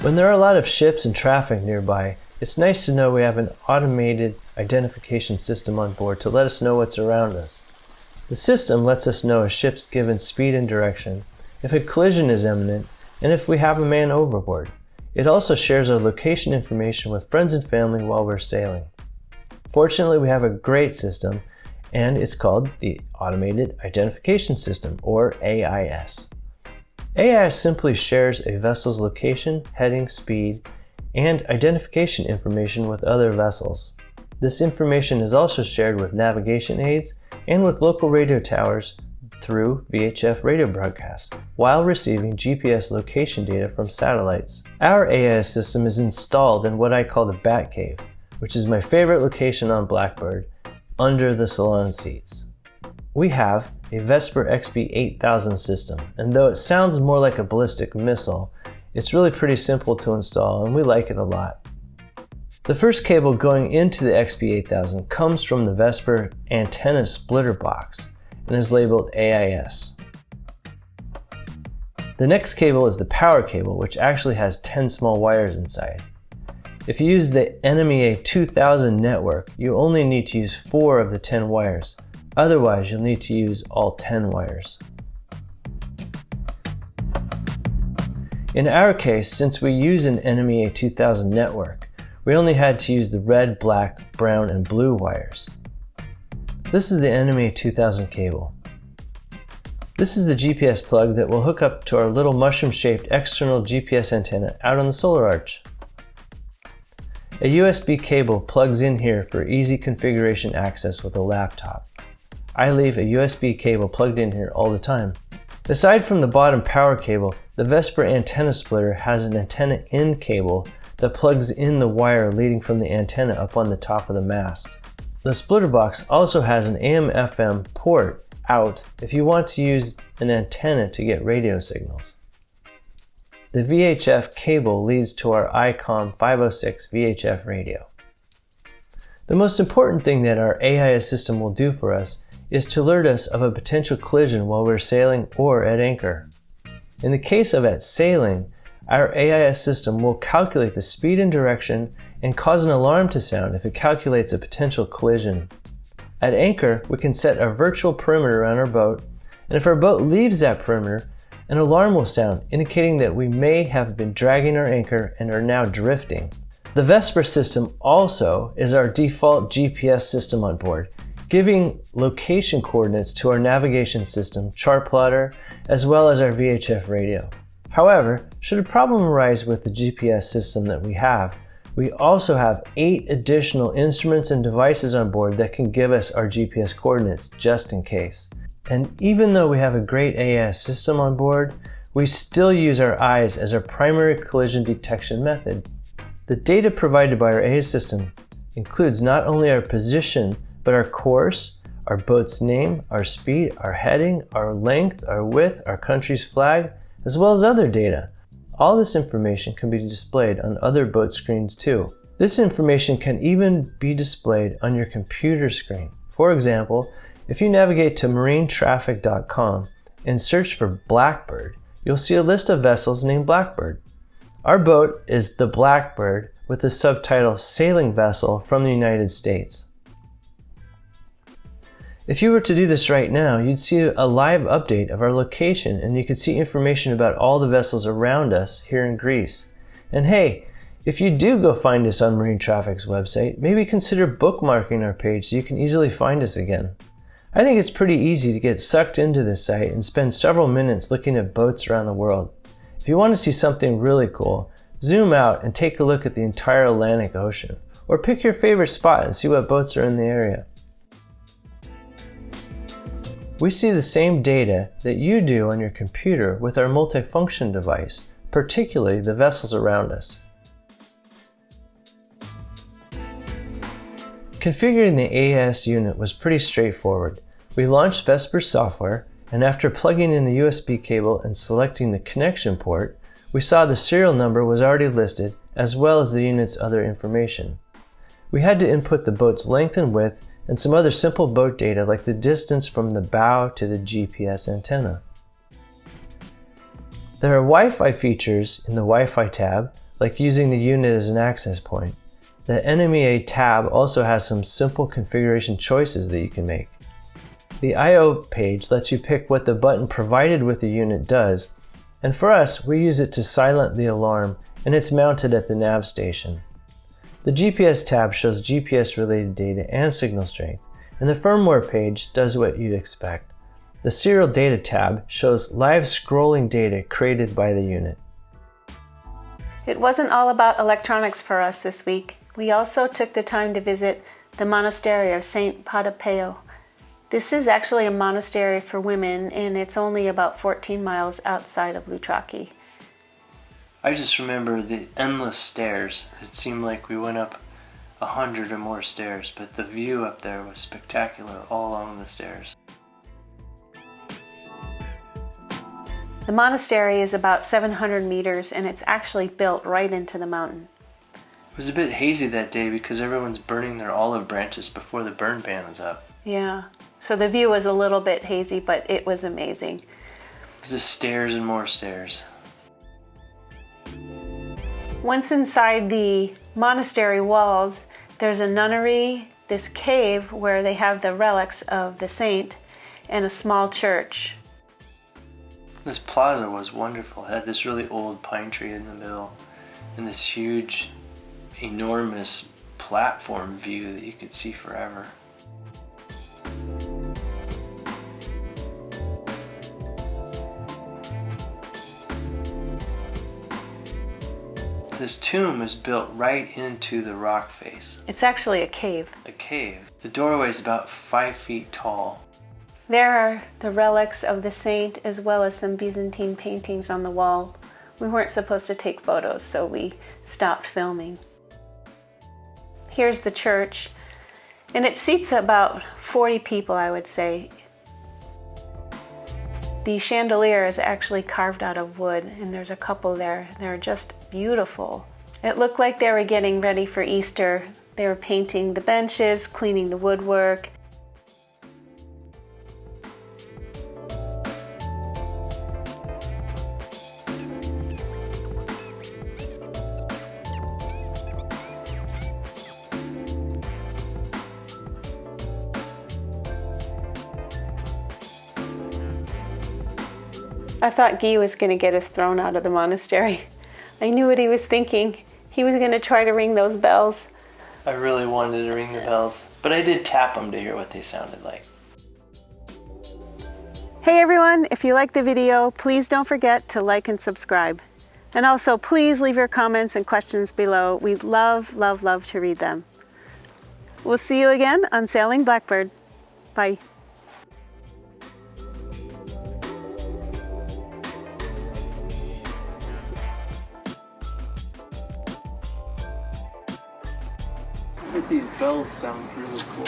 When there are a lot of ships and traffic nearby, it's nice to know we have an automated identification system on board to let us know what's around us. The system lets us know a ship's given speed and direction, if a collision is imminent, and if we have a man overboard. It also shares our location information with friends and family while we're sailing. Fortunately, we have a great system, and it's called the Automated Identification System, or AIS. AIS simply shares a vessel's location, heading, speed, and identification information with other vessels. This information is also shared with navigation aids and with local radio towers through VHF radio broadcasts, while receiving GPS location data from satellites. Our AIS system is installed in what I call the Bat Cave, which is my favorite location on Blackbird, under the salon seats. We have a Vesper XB-8000 system, and though it sounds more like a ballistic missile, it's really pretty simple to install and we like it a lot. The first cable going into the XB-8000 comes from the Vesper antenna splitter box and is labeled AIS. The next cable is the power cable, which actually has 10 small wires inside. If you use the NMEA 2000 network, you only need to use 4 of the 10 wires. Otherwise, you'll need to use all 10 wires. In our case, since we use an NMEA 2000 network, we only had to use the red, black, brown, and blue wires. This is the NMEA 2000 cable. This is the GPS plug that will hook up to our little mushroom-shaped external GPS antenna out on the solar arch. A USB cable plugs in here for easy configuration access with a laptop. I leave a USB cable plugged in here all the time. Aside from the bottom power cable, the Vesper antenna splitter has an antenna in cable that plugs in the wire leading from the antenna up on the top of the mast. The splitter box also has an AM/FM port out if you want to use an antenna to get radio signals. The VHF cable leads to our ICOM 506 VHF radio. The most important thing that our AIS system will do for us is to alert us of a potential collision while we're sailing or at anchor. In the case of at sailing, our AIS system will calculate the speed and direction and cause an alarm to sound if it calculates a potential collision. At anchor, we can set a virtual perimeter around our boat, and if our boat leaves that perimeter, an alarm will sound indicating that we may have been dragging our anchor and are now drifting. The Vesper system also is our default GPS system on board, giving location coordinates to our navigation system, chart plotter, as well as our VHF radio. However, should a problem arise with the GPS system that we have, we also have 8 additional instruments and devices on board that can give us our GPS coordinates just in case. And even though we have a great AIS system on board, we still use our eyes as our primary collision detection method. The data provided by our AIS system includes not only our position, but our course, our boat's name, our speed, our heading, our length, our width, our country's flag, as well as other data. All this information can be displayed on other boat screens too. This information can even be displayed on your computer screen. For example, if you navigate to marinetraffic.com and search for Blackbird, you'll see a list of vessels named Blackbird. Our boat is the Blackbird with the subtitle Sailing Vessel from the United States. If you were to do this right now, you'd see a live update of our location and you could see information about all the vessels around us here in Greece. And hey, if you do go find us on Marine Traffic's website, maybe consider bookmarking our page so you can easily find us again. I think it's pretty easy to get sucked into this site and spend several minutes looking at boats around the world. If you want to see something really cool, zoom out and take a look at the entire Atlantic Ocean, or pick your favorite spot and see what boats are in the area. We see the same data that you do on your computer with our multifunction device, particularly the vessels around us. Configuring the AIS unit was pretty straightforward. We launched Vesper Software, and after plugging in the USB cable and selecting the connection port, we saw the serial number was already listed, as well as the unit's other information. We had to input the boat's length and width and some other simple boat data like the distance from the bow to the GPS antenna. There are Wi-Fi features in the Wi-Fi tab, like using the unit as an access point. The NMEA tab also has some simple configuration choices that you can make. The I/O page lets you pick what the button provided with the unit does, and for us, we use it to silent the alarm, and it's mounted at the nav station. The GPS tab shows GPS-related data and signal strength, and the firmware page does what you'd expect. The serial data tab shows live scrolling data created by the unit. It wasn't all about electronics for us this week. We also took the time to visit the Monastery of St Patapio. This is actually a monastery for women, and it's only about 14 miles outside of Loutraki. I just remember the endless stairs. It seemed like we went up 100 or more stairs, but the view up there was spectacular all along the stairs. The monastery is about 700 meters, and it's actually built right into the mountain. It was a bit hazy that day because everyone's burning their olive branches before the burn ban was up. Yeah, so the view was a little bit hazy, but it was amazing. It was just stairs and more stairs. Once inside the monastery walls, there's a nunnery, this cave where they have the relics of the saint, and a small church. This plaza was wonderful. It had this really old pine tree in the middle and this huge, enormous platform view that you could see forever. This tomb is built right into the rock face. It's actually a cave. A cave. The doorway is about 5 feet tall. There are the relics of the saint as well as some Byzantine paintings on the wall. We weren't supposed to take photos, so we stopped filming. Here's the church, and it seats about 40 people, I would say. The chandelier is actually carved out of wood, and there's a couple there. They're just beautiful. It looked like they were getting ready for Easter. They were painting the benches, cleaning the woodwork. I thought Guy was going to get us thrown out of the monastery. I knew what he was thinking. He was going to try to ring those bells. I really wanted to ring the bells, but I did tap them to hear what they sounded like. Hey everyone, if you liked the video, please don't forget to like and subscribe. And also, please leave your comments and questions below. We'd love, love, love to read them. We'll see you again on Sailing Blackbird. Bye. These bells sound really cool.